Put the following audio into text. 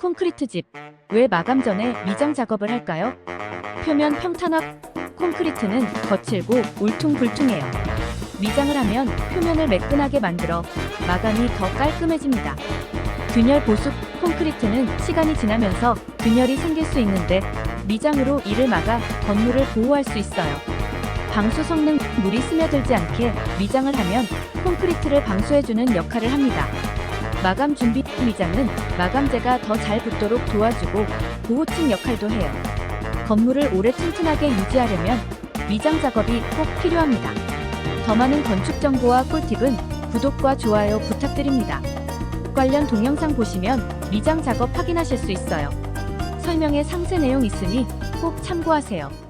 콘크리트 집. 왜 마감 전에 미장 작업을 할까요? 표면 평탄화 콘크리트는 거칠고 울퉁불퉁해요. 미장을 하면 표면을 매끈하게 만들어 마감이 더 깔끔해집니다. 균열 보수 콘크리트는 시간이 지나면서 균열이 생길 수 있는데 미장으로 이를 막아 건물을 보호할 수 있어요. 방수 성능 물이 스며들지 않게 미장을 하면 콘크리트를 방수해주는 역할을 합니다. 마감 준비 미장은 마감재가 더 잘 붙도록 도와주고 보호층 역할도 해요. 건물을 오래 튼튼하게 유지하려면 미장 작업이 꼭 필요합니다. 더 많은 건축 정보와 꿀팁은 구독과 좋아요 부탁드립니다. 관련 동영상 보시면 미장 작업 확인하실 수 있어요. 설명에 상세 내용 있으니 꼭 참고하세요.